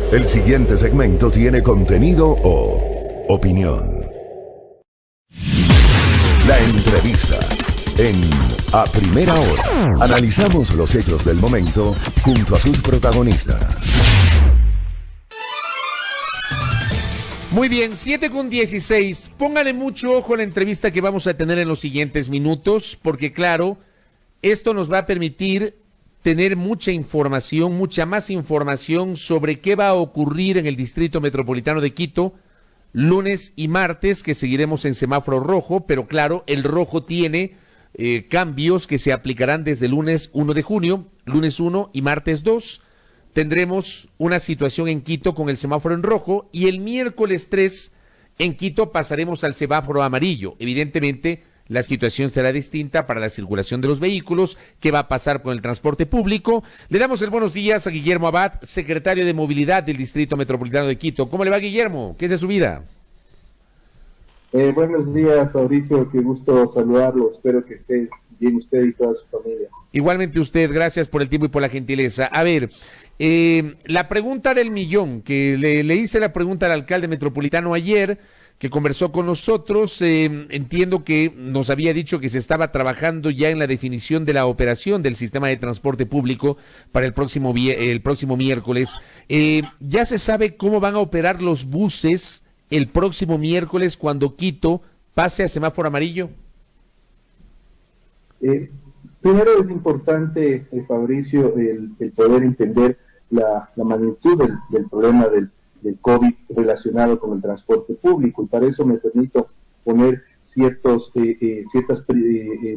El siguiente segmento tiene contenido o opinión. La entrevista en A Primera Hora. Analizamos los hechos del momento junto a sus protagonistas. Muy bien, 7:16. Póngale mucho ojo a la entrevista que vamos a tener en los siguientes minutos, porque claro, esto nos va a permitir tener mucha información, mucha más información sobre qué va a ocurrir en el Distrito Metropolitano de Quito, lunes y martes, que seguiremos en semáforo rojo, pero claro, el rojo tiene cambios que se aplicarán desde el lunes 1 de junio, lunes 1 y martes 2. Tendremos una situación en Quito con el semáforo en rojo y el miércoles 3 en Quito pasaremos al semáforo amarillo. Evidentemente, la situación será distinta para la circulación de los vehículos. ¿Qué va a pasar con el transporte público? Le damos el buenos días a Guillermo Abad, secretario de Movilidad del Distrito Metropolitano de Quito. ¿Cómo le va, Guillermo? ¿Qué es de su vida? Buenos días, Fabricio. Qué gusto saludarlo. Espero que esté bien usted y toda su familia. Igualmente usted. Gracias por el tiempo y por la gentileza. A ver, la pregunta del millón, que le hice la pregunta al alcalde metropolitano ayer, que conversó con nosotros. Entiendo que nos había dicho que se estaba trabajando ya en la definición de la operación del sistema de transporte público para el próximo miércoles. ¿Ya se sabe cómo van a operar los buses el próximo miércoles cuando Quito pase a semáforo amarillo? Primero es importante, Fabricio, el poder entender la magnitud del problema del COVID relacionado con el transporte público, y para eso me permito poner ciertas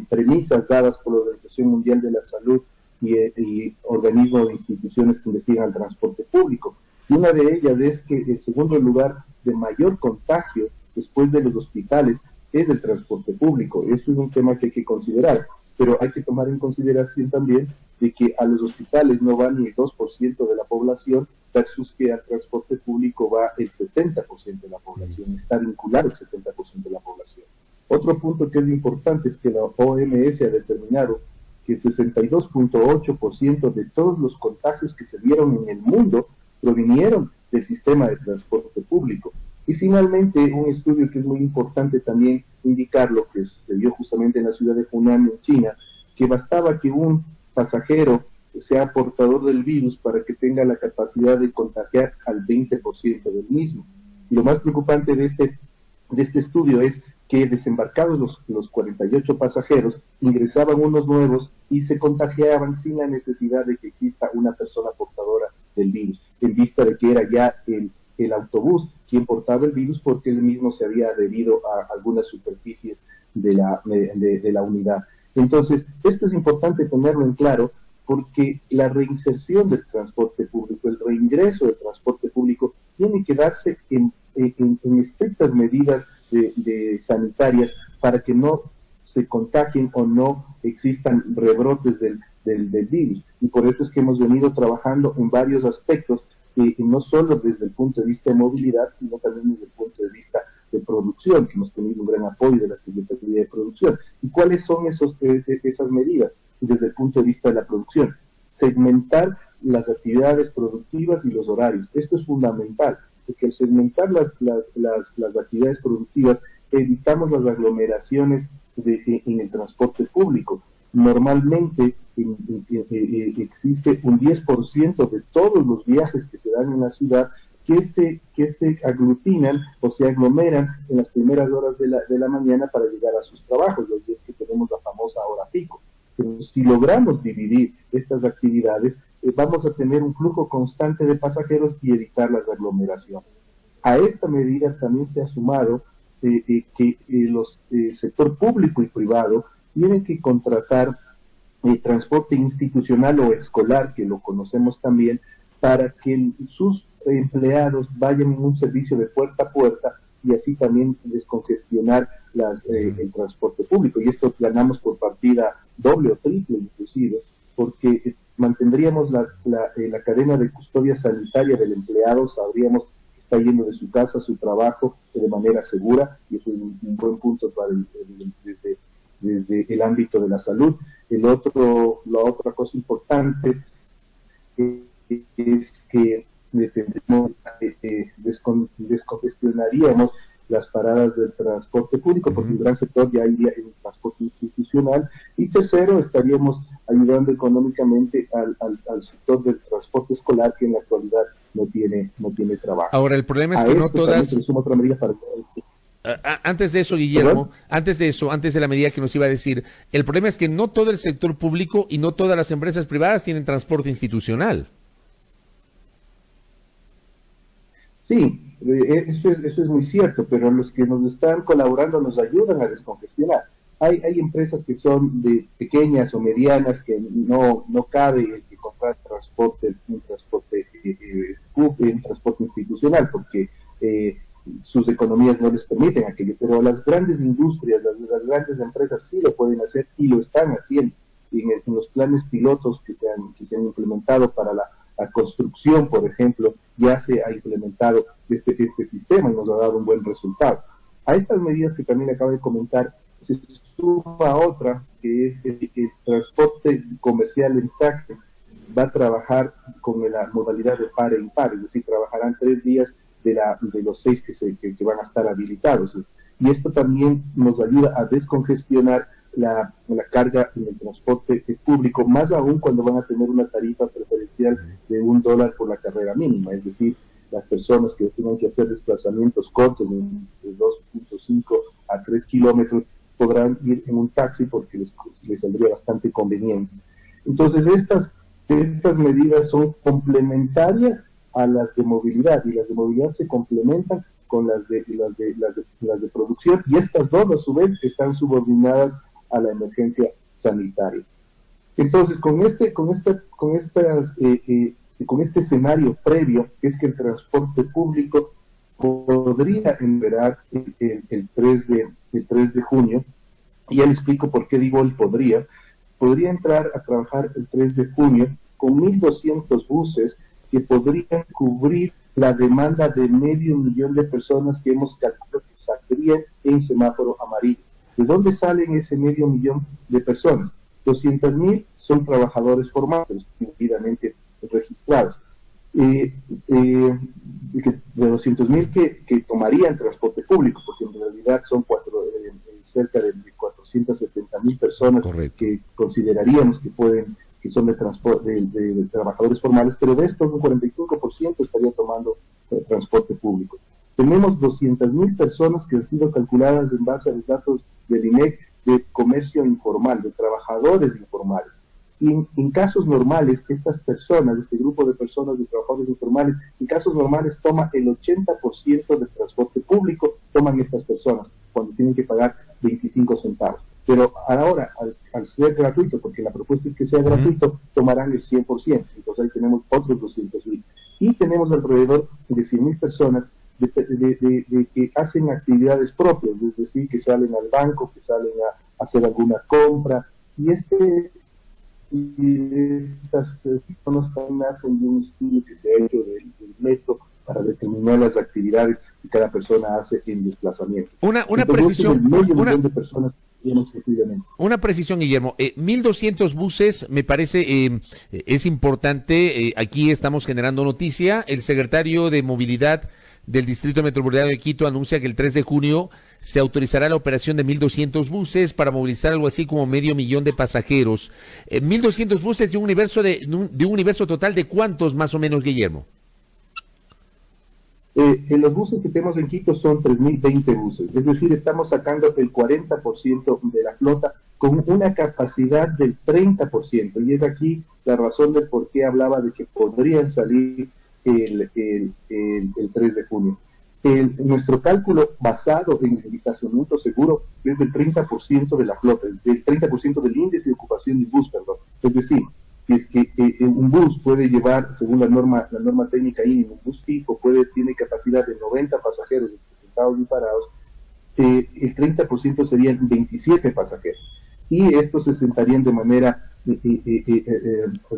premisas dadas por la Organización Mundial de la Salud y organismos de instituciones que investigan el transporte público. Y una de ellas es que el segundo lugar de mayor contagio después de los hospitales es el transporte público. Eso es un tema que hay que considerar, pero hay que tomar en consideración también de que a los hospitales no va ni el 2% de la población, versus que al transporte público va el 70% de la población, está vinculado el 70% de la población. Otro punto que es importante es que la OMS ha determinado que el 62.8% de todos los contagios que se dieron en el mundo provinieron del sistema de transporte público. Y finalmente, un estudio que es muy importante también indicarlo, que se dio justamente en la ciudad de Hunan, en China, que bastaba que un pasajero sea portador del virus para que tenga la capacidad de contagiar al 20% del mismo. Y lo más preocupante de este estudio es que desembarcados los 48 pasajeros, ingresaban unos nuevos y se contagiaban sin la necesidad de que exista una persona portadora del virus, en vista de que era ya el autobús quien portaba el virus, porque él mismo se había adherido a algunas superficies de la unidad. Entonces, esto es importante tenerlo en claro, porque la reinserción del transporte público, el reingreso del transporte público, tiene que darse en estrictas medidas sanitarias para que no se contagien o no existan rebrotes del virus. Y por eso es que hemos venido trabajando en varios aspectos, no solo desde el punto de vista de movilidad, sino también desde el punto de vista de producción, que hemos tenido un gran apoyo de la Secretaría de Producción. ¿Y cuáles son esas medidas? Desde el punto de vista de la producción, segmentar las actividades productivas y los horarios. Esto es fundamental, porque al segmentar las actividades productivas evitamos las aglomeraciones en el transporte público. Normalmente existe un 10% de todos los viajes que se dan en la ciudad que se aglutinan o se aglomeran en las primeras horas de la mañana para llegar a sus trabajos, los días que tenemos la famosa hora pico. Pero si logramos dividir estas actividades, vamos a tener un flujo constante de pasajeros y evitar las aglomeraciones. A esta medida también se ha sumado que los sector público y privado tienen que contratar transporte institucional o escolar, que lo conocemos también, para que sus empleados vayan en un servicio de puerta a puerta y así también descongestionar el transporte público. Y esto ganamos por partida doble o triple inclusive, porque mantendríamos la cadena de custodia sanitaria del empleado, sabríamos que está yendo de su casa a su trabajo de manera segura, y eso es un buen punto para desde el ámbito de la salud. La otra cosa importante es que descongestionaríamos las paradas del transporte público, porque el gran sector ya iría en el transporte institucional. Y tercero, estaríamos ayudando económicamente al sector del transporte escolar, que en la actualidad no tiene trabajo. Ahora, el problema es que no todas... Otra medida para... Antes de eso, Guillermo, antes de la medida que nos iba a decir, el problema es que no todo el sector público y no todas las empresas privadas tienen transporte institucional. Sí, eso es muy cierto, pero los que nos están colaborando nos ayudan a descongestionar. Hay empresas que son de pequeñas o medianas que no cabe el que comprar un transporte institucional, porque sus economías no les permiten aquello, pero las grandes industrias, las grandes empresas sí lo pueden hacer y lo están haciendo. Y en los planes pilotos que se han implementado para la construcción, por ejemplo, ya se ha implementado este sistema y nos ha dado un buen resultado. A estas medidas que también acabo de comentar, se suma otra, que es el transporte comercial en taxis. Va a trabajar con la modalidad de par e impar, es decir, trabajarán 3 días de los 6 que van a estar habilitados. Y esto también nos ayuda a descongestionar la carga en el transporte público, más aún cuando van a tener una tarifa preferencial de $1 por la carrera mínima, es decir, las personas que tengan que hacer desplazamientos cortos de 2.5 a 3 kilómetros podrán ir en un taxi porque les saldría bastante conveniente. Entonces, estas medidas son complementarias a las de movilidad, y las de movilidad se complementan con las de producción, y estas dos a su vez están subordinadas a la emergencia sanitaria. Entonces, con este escenario previo, es que el transporte público podría entrar el 3 de junio, y ya le explico por qué digo el podría entrar a trabajar el 3 de junio con 1.200 buses que podrían cubrir la demanda de 500.000 de personas que hemos calculado que saldrían en semáforo amarillo. ¿De dónde salen ese 500.000 de personas? 200.000 son trabajadores formales, debidamente registrados. De 200.000 que tomarían transporte público, porque en realidad son cerca de 470.000 personas. Correcto. Que consideraríamos que son de trabajadores formales, pero de estos un 45% estaría tomando transporte público. Tenemos 200.000 personas que han sido calculadas en base a los datos del INEC de comercio informal, de trabajadores informales. Y en casos normales, estas personas, este grupo de personas de trabajadores informales, en casos normales toma el 80% del transporte público, toman estas personas, cuando tienen que pagar 25 centavos. Pero ahora, al ser gratuito, porque la propuesta es que sea gratuito, tomarán el 100%. Entonces ahí tenemos otros 200.000. Y tenemos alrededor de 100.000 personas de que hacen actividades propias, es decir, que salen al banco, que salen a hacer alguna compra, y estas personas también hacen un estudio que se ha hecho del metro para determinar las actividades que cada persona hace en desplazamiento. Una precisión. Una precisión, Guillermo. 1.200 buses, me parece, es importante. Aquí estamos generando noticia. El secretario de Movilidad del Distrito Metropolitano de Quito anuncia que el 3 de junio se autorizará la operación de 1.200 buses para movilizar algo así como 500.000 de pasajeros. 1.200 buses de un universo total de ¿cuántos más o menos, Guillermo? Los buses que tenemos en Quito son 3.020 buses, es decir, estamos sacando el 40% de la flota con una capacidad del 30%, y es aquí la razón de por qué hablaba de que podrían salir el 3 de junio. Nuestro cálculo basado en el estacionamiento seguro es del 30% de la flota, del 30% del índice de ocupación del bus, perdón. Es decir, si es que un bus puede llevar, según la norma técnica ahí, un bus fijo tiene capacidad de 90 pasajeros sentados y parados, el 30% serían 27 pasajeros. Y estos se sentarían de manera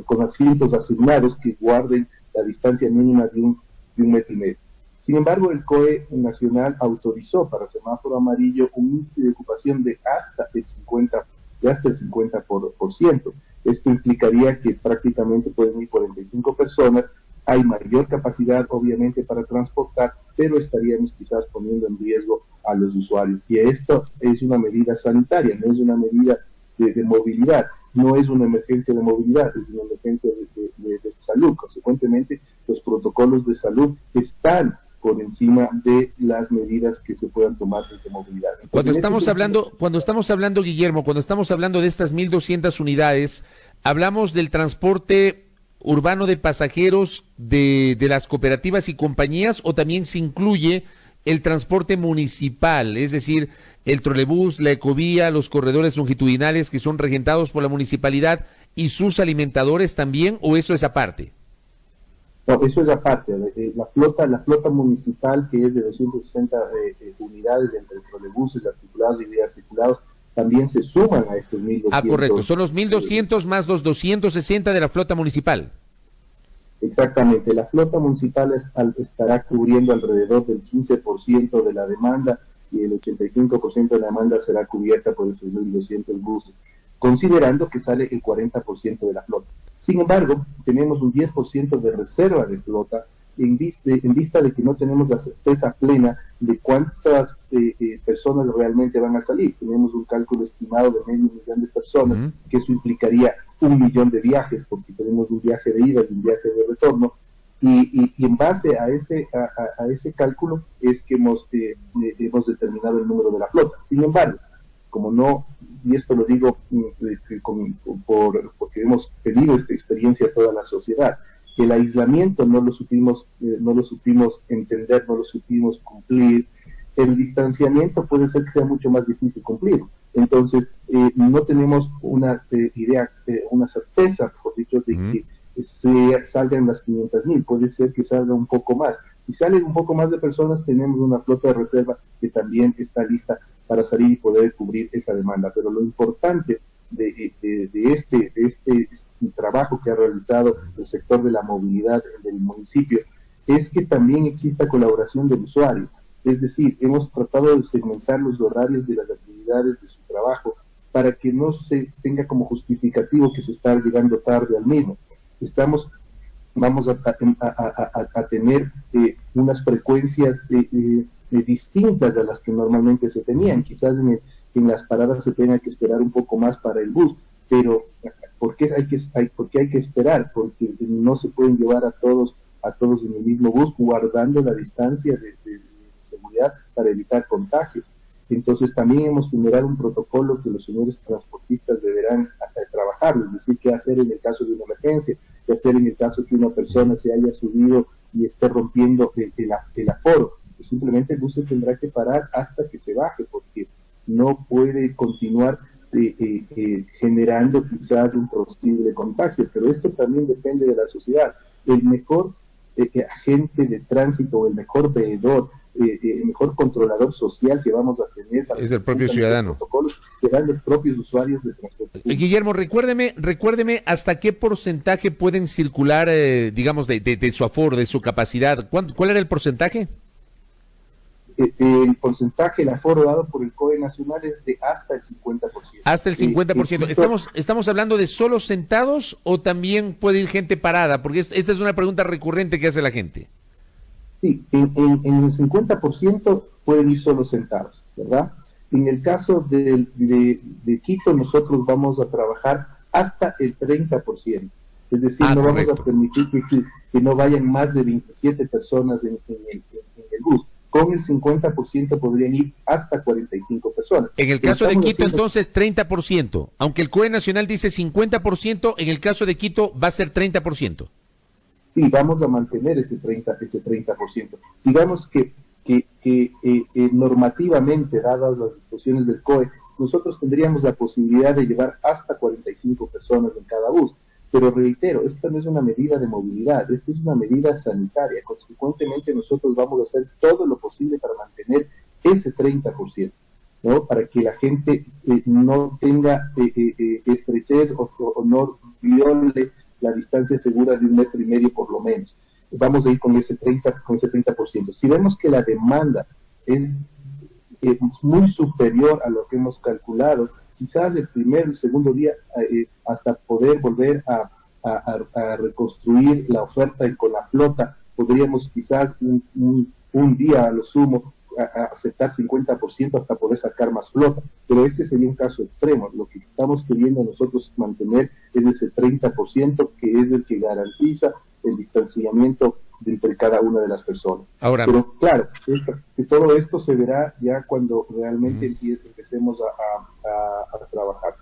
con asientos asignados que guarden la distancia mínima de un metro y medio. Sin embargo, el COE nacional autorizó para semáforo amarillo un índice de ocupación de hasta el 50%. Esto implicaría que prácticamente pueden ir 45 personas hay mayor capacidad obviamente para transportar, pero estaríamos quizás poniendo en riesgo a los usuarios. Y esto es una medida sanitaria, no es una medida de movilidad, no es una emergencia de movilidad, es una emergencia de salud. Consecuentemente, los protocolos de salud están por encima de las medidas que se puedan tomar desde movilidad. Entonces, cuando estamos hablando, Guillermo, cuando estamos hablando de estas 1.200 unidades, hablamos del transporte urbano de pasajeros de las cooperativas y compañías, o también se incluye el transporte municipal, es decir, el trolebús, la ecovía, los corredores longitudinales que son regentados por la municipalidad y sus alimentadores también, o eso es aparte? No, eso es aparte. La flota municipal, que es de 260 unidades entre trolebuses articulados y biarticulados, también se suman a estos 1.200. Ah, correcto, son los 1.200 más los 260 de la flota municipal. Exactamente, la flota municipal estará cubriendo alrededor del 15% de la demanda y el 85% de la demanda será cubierta por esos 1.200 buses, considerando que sale el 40% de la flota. Sin embargo, tenemos un 10% de reserva de flota en vista de que no tenemos la certeza plena de cuántas personas realmente van a salir. Tenemos un cálculo estimado de 500.000 de personas, que eso implicaría 1 millón de viajes, porque tenemos un viaje de ida y un viaje de retorno, y en base a ese cálculo es que hemos determinado el número de la flota. Sin embargo, como no, y esto lo digo porque hemos tenido esta experiencia toda la sociedad, el aislamiento no lo supimos entender, no lo supimos cumplir. El distanciamiento puede ser que sea mucho más difícil cumplir. Entonces, no tenemos una idea, una certeza, mejor dicho, de que salgan las 500.000. Puede ser que salga un poco más. Si salen un poco más de personas, tenemos una flota de reserva que también está lista para salir y poder cubrir esa demanda. Pero lo importante de este trabajo que ha realizado el sector de la movilidad del municipio es que también exista colaboración del usuario. Es decir, hemos tratado de segmentar los horarios de las actividades de su trabajo para que no se tenga como justificativo que se está llegando tarde al mismo. Vamos a tener unas frecuencias distintas a las que normalmente se tenían. Quizás en las paradas se tenga que esperar un poco más para el bus, pero ¿por qué hay que esperar? Porque no se pueden llevar a todos en el mismo bus, guardando la distancia de seguridad para evitar contagios. Entonces también hemos generado un protocolo que los señores transportistas deberán trabajar, es decir, qué hacer en el caso de una emergencia, qué hacer en el caso que una persona se haya subido y esté rompiendo el aforo. Pues simplemente el bus se tendrá que parar hasta que se baje, porque no puede continuar generando quizás un posible contagio, pero esto también depende de la sociedad. El mejor agente de tránsito, o el mejor veedor, el mejor controlador social que vamos a tener es el propio ciudadano. Serán los propios usuarios de transporte público. Guillermo, recuérdeme hasta qué porcentaje pueden circular, digamos, de su aforo, de su capacidad. ¿Cuál era el porcentaje? El porcentaje, el aforo dado por el COE nacional es de hasta el 50%. Hasta el 50%. ¿Estamos hablando de solo sentados o también puede ir gente parada? Porque esta es una pregunta recurrente que hace la gente. Sí, en el 50% pueden ir solo sentados, ¿verdad? En el caso de Quito, nosotros vamos a trabajar hasta el 30%. Es decir, no correcto. vamos a permitir que no vayan más de 27 personas en el bus. Con el 50% podrían ir hasta 45 personas. En el caso de Quito, entonces, 30%. Aunque el COE nacional dice 50%, en el caso de Quito va a ser 30%. Sí, vamos a mantener ese 30%. Digamos que normativamente, dadas las disposiciones del COE, nosotros tendríamos la posibilidad de llevar hasta 45 personas en cada bus. Pero reitero, esta no es una medida de movilidad, esta es una medida sanitaria. Consecuentemente, nosotros vamos a hacer todo lo posible para mantener ese 30%, ¿no? Para que la gente no tenga estrechez o no viole la distancia segura de 1,5 metros por lo menos. Vamos a ir con ese 30%. Si vemos que la demanda es muy superior a lo que hemos calculado, quizás el primer y segundo día hasta poder volver a a reconstruir la oferta y con la flota podríamos quizás un día a lo sumo a aceptar 50% hasta poder sacar más flota, pero ese sería un caso extremo. Lo que estamos queriendo nosotros mantener es ese 30% que es el que garantiza el distanciamiento entre cada una de las personas. Ahora, pero claro, que todo esto se verá ya cuando realmente empecemos a trabajar.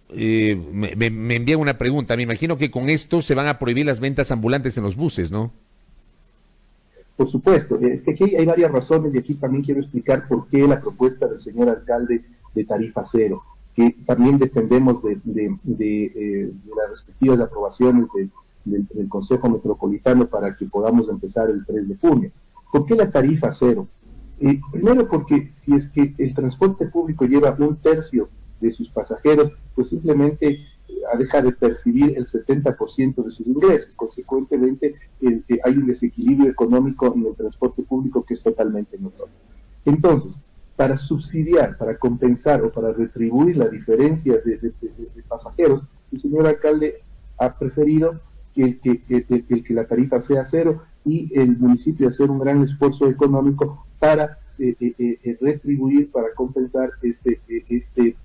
Me envían una pregunta. Me imagino que con esto se van a prohibir las ventas ambulantes en los buses, ¿no? Por supuesto, es que aquí hay varias razones y aquí también quiero explicar por qué la propuesta del señor alcalde de tarifa cero, que también dependemos de las respectivas aprobaciones del Consejo Metropolitano para que podamos empezar el 3 de junio. ¿Por qué la tarifa cero? Primero porque si es que el transporte público lleva 1/3 de sus pasajeros, pues simplemente deja de percibir el 70% de sus ingresos. Consecuentemente, hay un desequilibrio económico en el transporte público que es totalmente notorio. Entonces, para subsidiar, para compensar o para retribuir la diferencia de pasajeros, el señor alcalde ha preferido que la tarifa sea cero y el municipio hacer un gran esfuerzo económico para retribuir, para compensar este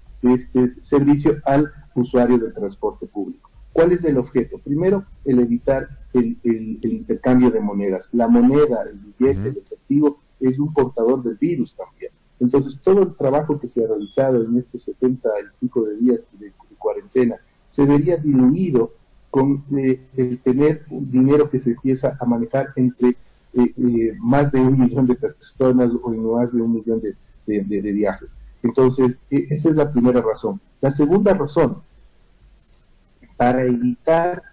servicio al usuario del transporte público. ¿Cuál es el objeto? Primero, el evitar el intercambio de monedas. La moneda, el billete, el efectivo, es un portador del virus también. Entonces, todo el trabajo que se ha realizado en estos 70 y pico de días de cuarentena se vería diluido con el tener un dinero que se empieza a manejar entre más de 1 millón de personas o más de 1 millón de viajes. Entonces, esa es la primera razón. La segunda razón, para evitar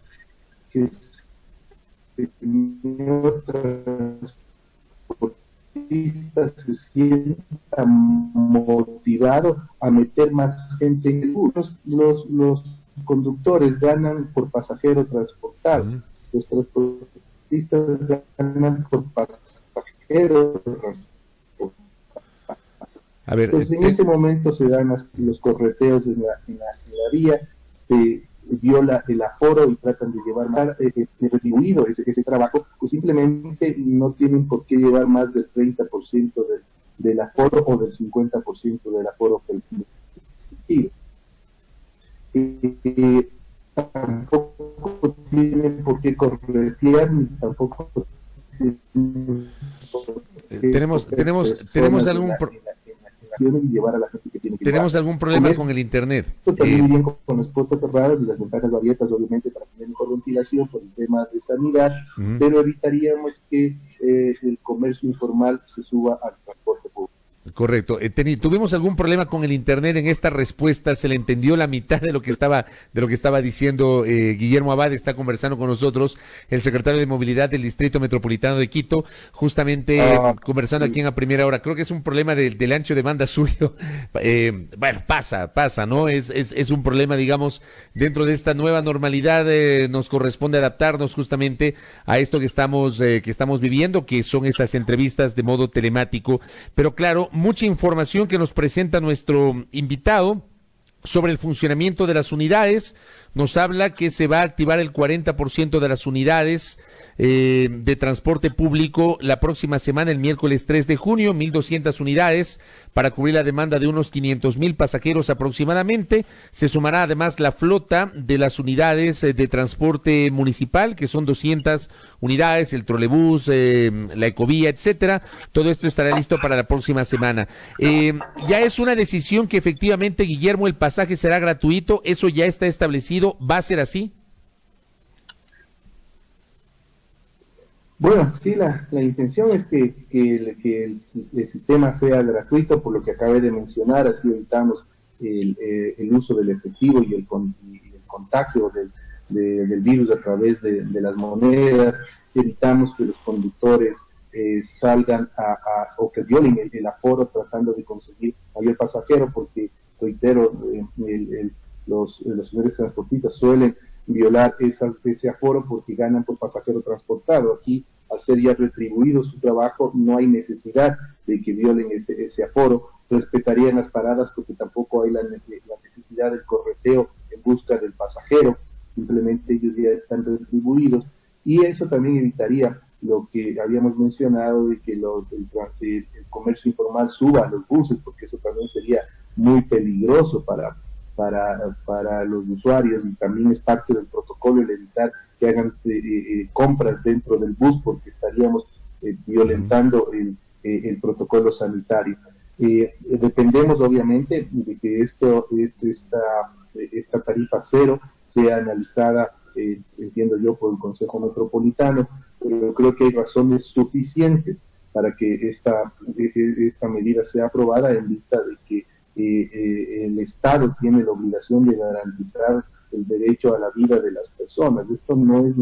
que el señor transportista se sienta motivado a meter más gente en el bus. Los conductores ganan por pasajero transportado, los transportistas ganan por pasajero transportado. A ver, entonces en ese momento se dan los correteos en la vía, se viola el aforo y tratan de llevar más retribuido ese trabajo, pues simplemente no tienen por qué llevar más del 30% del aforo o del 50% del aforo permitido. Tampoco tienen por qué corretear ni tampoco tenemos algún y llevar a la gente que tiene que tenemos llevar. algún problema con el internet. Esto también bien con las puertas cerradas y las ventanas abiertas, obviamente, para tener mejor ventilación por el tema de sanidad, pero evitaríamos que el comercio informal se suba al transporte público. Correcto. Tuvimos algún problema con el internet en esta respuesta, se le entendió la mitad de lo que estaba diciendo Guillermo Abad. Está conversando con nosotros el secretario de Movilidad del Distrito Metropolitano de Quito, justamente conversando aquí en A Primera Hora. Creo que es un problema del ancho de banda suyo. Bueno, pasa, ¿no? Es un problema, digamos, dentro de esta nueva normalidad. Nos corresponde adaptarnos justamente a esto que estamos viviendo, que son estas entrevistas de modo telemático. Pero claro, mucha información que nos presenta nuestro invitado sobre el funcionamiento de las unidades. Nos habla que se va a activar el 40% de las unidades de transporte público la próxima semana, el miércoles 3 de junio, 1,200 unidades para cubrir la demanda de unos 500,000 pasajeros aproximadamente. Se sumará además la flota de las unidades de transporte municipal, que son 200 unidades, el trolebús, la ecovía, etcétera. Todo esto estará listo para la próxima semana. Ya es una decisión que efectivamente, Guillermo, el pasaje será gratuito. Eso ya está establecido. ¿Va a ser así? Bueno, sí, la intención es que el sistema sea gratuito, por lo que acabé de mencionar. Así evitamos el uso del efectivo y el contagio del virus a través de las monedas. Evitamos que los conductores salgan o que violen el aforo tratando de conseguir mayor pasajero, porque, reitero, los señores transportistas suelen violar ese aforo porque ganan por pasajero transportado. Aquí, al ser ya retribuido su trabajo, no hay necesidad de que violen ese aforo. Respetarían las paradas porque tampoco hay la necesidad del correteo en busca del pasajero. simplemente ellos ya están retribuidos, y eso también evitaría lo que habíamos mencionado de que el comercio informal suba a los buses, porque eso también sería muy peligroso para los usuarios, y también es parte del protocolo el evitar que hagan compras dentro del bus, porque estaríamos violentando el protocolo sanitario. Dependemos obviamente de que esta tarifa cero sea analizada, entiendo yo, por el Consejo Metropolitano, pero creo que hay razones suficientes para que esta medida sea aprobada, en vista de que el Estado tiene la obligación de garantizar el derecho a la vida de las personas. Esto no es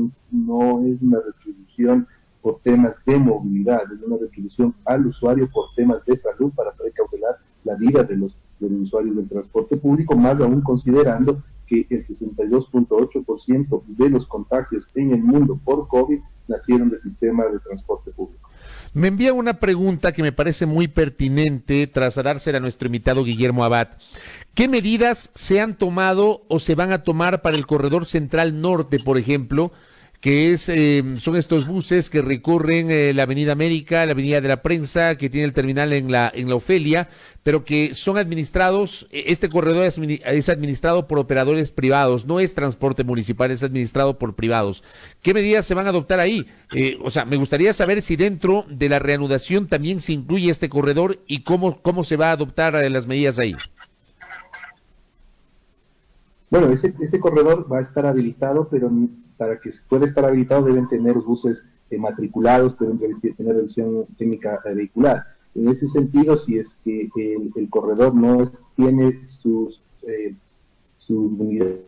una retribución por temas de movilidad, es una retribución al usuario por temas de salud para precautelar la vida de los usuarios del transporte público, más aún considerando que el 62.8% de los contagios en el mundo por COVID nacieron del sistema de transporte público. Me envía una pregunta que me parece muy pertinente trasladársela a nuestro invitado Guillermo Abad. ¿Qué medidas se han tomado o se van a tomar para el corredor central norte, por ejemplo, que son estos buses que recorren la Avenida América, la Avenida de la Prensa, que tiene el terminal en la Ofelia, pero que son administrados, este corredor es administrado por operadores privados, no es transporte municipal, es administrado por privados? ¿Qué medidas se van a adoptar ahí? Me gustaría saber si dentro de la reanudación también se incluye este corredor y cómo se va a adoptar las medidas ahí. Bueno, ese corredor va a estar habilitado, pero para que pueda estar habilitado deben tener buses matriculados, deben tener revisión técnica vehicular. En ese sentido, si es que el corredor no tiene sus unidades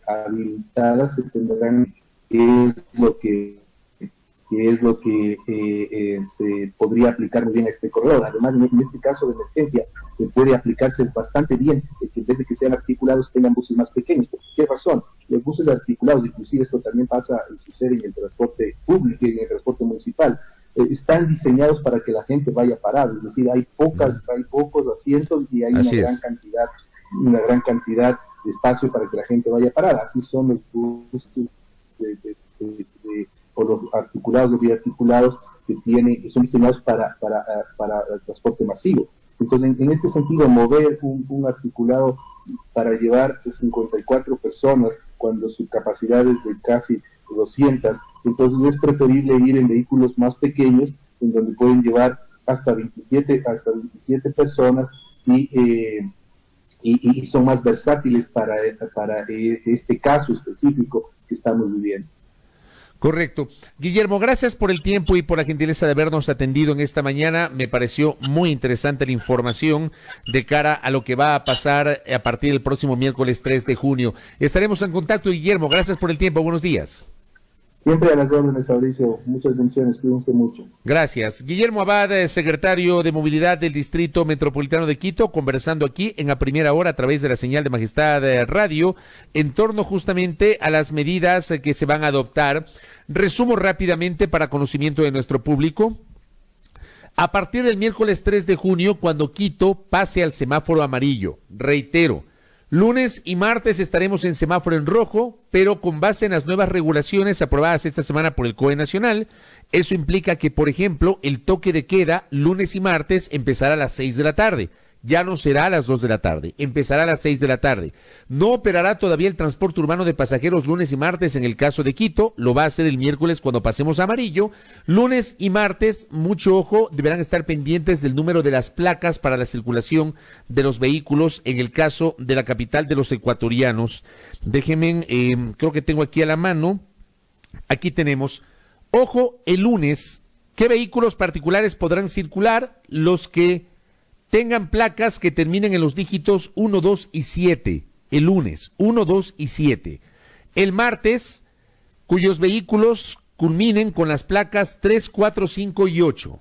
habilitadas, se tendrán se podría aplicar muy bien a este corredor. Además, en este caso de emergencia, puede aplicarse bastante bien, que en vez de que sean articulados tengan buses más pequeños. ¿Por qué razón? Los buses articulados, inclusive esto también sucede en el transporte público y en el transporte municipal, están diseñados para que la gente vaya parada, es decir, hay pocos asientos y hay una gran cantidad de espacio para que la gente vaya parada. Así son los buses o los articulados o biarticulados que son diseñados para el transporte masivo. Entonces, en este sentido, mover un articulado para llevar 54 personas cuando su capacidad es de casi 200, entonces es preferible ir en vehículos más pequeños, en donde pueden llevar hasta 27 personas y son más versátiles para este caso específico que estamos viviendo. Correcto. Guillermo, gracias por el tiempo y por la gentileza de habernos atendido en esta mañana. Me pareció muy interesante la información de cara a lo que va a pasar a partir del próximo miércoles 3 de junio. Estaremos en contacto, Guillermo. Gracias por el tiempo. Buenos días. Siempre a las órdenes, Fabricio. Muchas bendiciones. Cuídense mucho. Gracias. Guillermo Abad, secretario de Movilidad del Distrito Metropolitano de Quito, conversando aquí en A Primera Hora a través de la señal de Majestad Radio, en torno justamente a las medidas que se van a adoptar. Resumo rápidamente para conocimiento de nuestro público. A partir del miércoles 3 de junio, cuando Quito pase al semáforo amarillo, reitero, lunes y martes estaremos en semáforo en rojo, pero con base en las nuevas regulaciones aprobadas esta semana por el COE Nacional. Eso implica que, por ejemplo, el toque de queda lunes y martes empezará a las 6 de la tarde. Ya no será a las 2 de la tarde, empezará a las 6 de la tarde. No operará todavía el transporte urbano de pasajeros lunes y martes en el caso de Quito, lo va a hacer el miércoles cuando pasemos a amarillo. Lunes y martes, mucho ojo, deberán estar pendientes del número de las placas para la circulación de los vehículos en el caso de la capital de los ecuatorianos. Déjenme, creo que tengo aquí a la mano, aquí tenemos, ojo, el lunes, ¿qué vehículos particulares podrán circular? Los que tengan placas que terminen en los dígitos 1, 2 y 7, el lunes, 1, 2 y 7. El martes, cuyos vehículos culminen con las placas 3, 4, 5 y 8.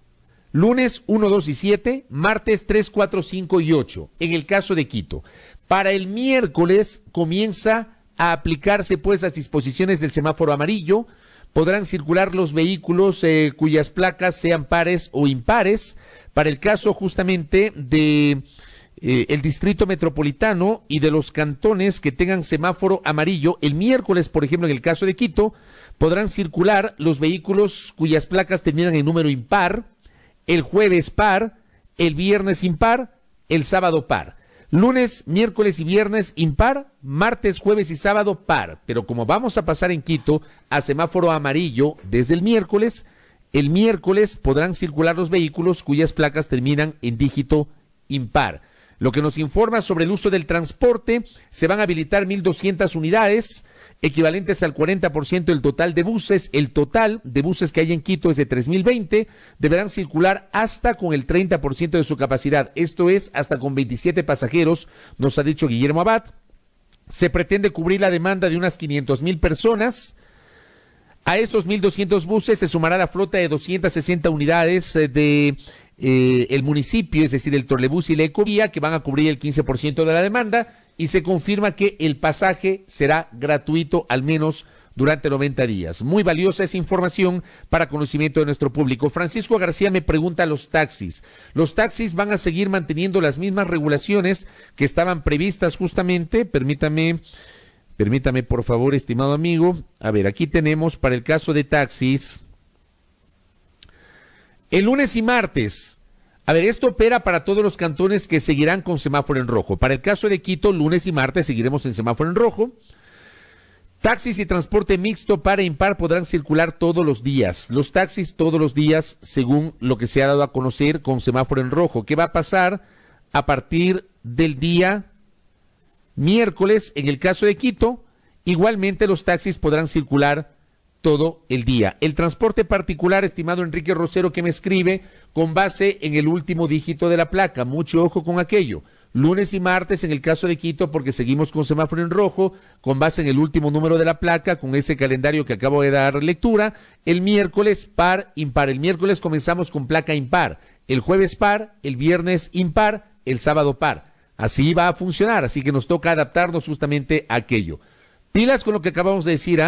Lunes 1, 2 y 7, martes 3, 4, 5 y 8, en el caso de Quito. Para el miércoles comienza a aplicarse pues las disposiciones del semáforo amarillo. Podrán circular los vehículos cuyas placas sean pares o impares. Para el caso justamente de el distrito metropolitano y de los cantones que tengan semáforo amarillo. El miércoles, por ejemplo, en el caso de Quito, podrán circular los vehículos cuyas placas terminan en número impar, el jueves par, el viernes impar, el sábado par. Lunes, miércoles y viernes impar, martes, jueves y sábado par. Pero como vamos a pasar en Quito a semáforo amarillo desde el miércoles podrán circular los vehículos cuyas placas terminan en dígito impar. Lo que nos informa sobre el uso del transporte: se van a habilitar 1.200 unidades, equivalentes al 40% del total de buses. El total de buses que hay en Quito es de 3.020, deberán circular hasta con el 30% de su capacidad, esto es, hasta con 27 pasajeros, nos ha dicho Guillermo Abad. Se pretende cubrir la demanda de unas 500.000 personas. A esos 1.200 buses se sumará la flota de 260 unidades de el municipio, es decir, el trolebús y la ecovía, que van a cubrir el 15% de la demanda, y se confirma que el pasaje será gratuito al menos durante 90 días. Muy valiosa esa información para conocimiento de nuestro público. Francisco García me pregunta: los taxis. Los taxis van a seguir manteniendo las mismas regulaciones que estaban previstas justamente. Permítame, por favor, estimado amigo. A ver, aquí tenemos para el caso de taxis. El lunes y martes. A ver, esto opera para todos los cantones que seguirán con semáforo en rojo. Para el caso de Quito, lunes y martes seguiremos en semáforo en rojo. Taxis y transporte mixto par e impar podrán circular todos los días. Los taxis todos los días, según lo que se ha dado a conocer, con semáforo en rojo. ¿Qué va a pasar a partir del día miércoles? En el caso de Quito, igualmente los taxis podrán circular todo el día. El transporte particular, estimado Enrique Rosero, que me escribe, con base en el último dígito de la placa. Mucho ojo con aquello. Lunes y martes en el caso de Quito, porque seguimos con semáforo en rojo, con base en el último número de la placa, con ese calendario que acabo de dar lectura. El miércoles par, impar. El miércoles comenzamos con placa impar. El jueves par, el viernes impar, el sábado par. Así va a funcionar, así que nos toca adaptarnos justamente a aquello. Pilas con lo que acabamos de decir,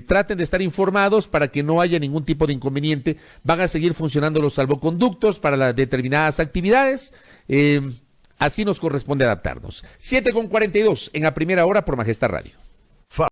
traten de estar informados para que no haya ningún tipo de inconveniente. Van a seguir funcionando los salvoconductos para las determinadas actividades. Así nos corresponde adaptarnos. 7:42 en A Primera Hora por Majestad Radio.